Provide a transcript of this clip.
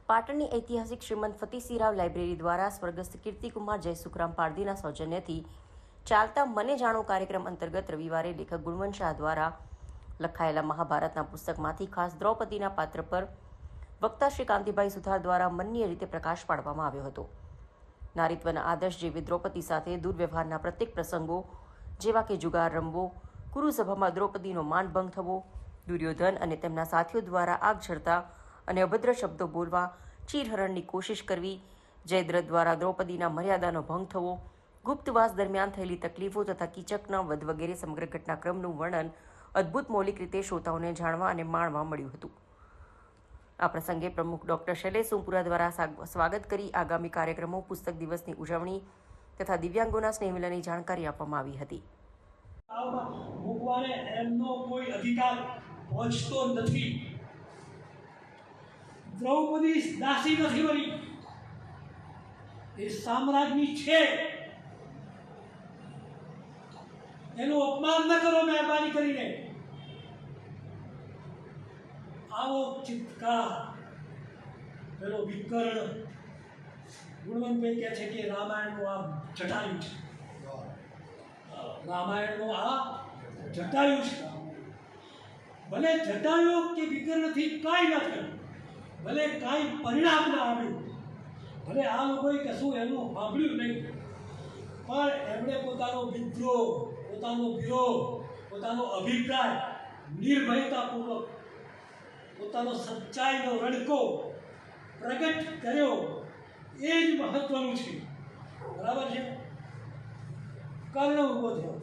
પાટણની ઐતિહાસિક શ્રીમંત ફતેસિંહરાવ લાઇબ્રેરી દ્વારા સ્વર્ગસ્થ કીર્તિકુમાર જયસુખરામ પારધીના સૌજન્યથી ચાલતા મને જાણો કાર્યક્રમ અંતર્ગત રવિવારે લેખક ગુણવંત શાહ દ્વારા લખાયેલા મહાભારતના પુસ્તકમાંથી ખાસ દ્રૌપદીના પાત્ર પર વક્તા શ્રી કાંતિભાઈ સુથાર દ્વારા મનનીય રીતે પ્રકાશ પાડવામાં આવ્યો હતો. નારીત્વના આદર્શ જેવી દ્રૌપદી સાથે દુર્વ્યવહારના પ્રત્યેક પ્રસંગો જેવા કે જુગાર રમવો, કુરુસભામાં દ્રૌપદીનો માનભંગ થવો, દુર્યોધન અને તેમના સાથીઓ દ્વારા આગ ઝરતા અને અભદ્ર શબ્દો બોલવા, ચીરહરણની કોશિશ કરવી, જયદ્રથ દ્વારા દ્રૌપદીના મર્યાદાનો ભંગ થવો, ગુપ્તવાસ દરમિયાન થયેલી તકલીફો તથા કીચકના વધ વગેરે સમગ્ર ઘટનાક્રમનું વર્ણન અદ્ભુત મૌલિક રીતે શ્રોતાઓને જાણવા અને માણવા મળ્યું હતું. આ પ્રસંગે પ્રમુખ ડોક્ટર શૈલેષ સોમપુરા દ્વારા સ્વાગત કરી આગામી કાર્યક્રમો, પુસ્તક દિવસની ઉજવણી તથા દિવ્યાંગોના સ્નેહમિલનની જાણકારી આપવામાં આવી હતી. મૂકવાને એમનો કોઈ અધિકાર પહોંચતો નથી. દ્રૌપદી દાસી નથી બની, એ સામ્રાજ્ઞી છે. એનું અપમાન ન કરો મહેરબાની કરીને. આવો ચિત્કાર પેલો વિકર્ણ ગુણવંતભાઈ કહે છે કે રામાયણનું આ જટાયું છે. રામાયણનું આ જટાયું છે. ભલે જટાયુ કે વિકર્ણથી કાંઈ ન થયું, ભલે કાંઈ પરિણામ ન આવ્યું, ભલે આ લોકોએ કશું એનું સાંભળ્યું નહીં, પણ એમણે પોતાનો વિદ્રોહ, પોતાનો વિરોધ, પોતાનો અભિપ્રાય નિર્ભયતાપૂર્વક, પોતાનો સચ્ચાઈનો રડકો પ્રગટ કર્યો. એ જ મહત્વનું છે. બરાબર છે. કર્ણ ઊભો થયો.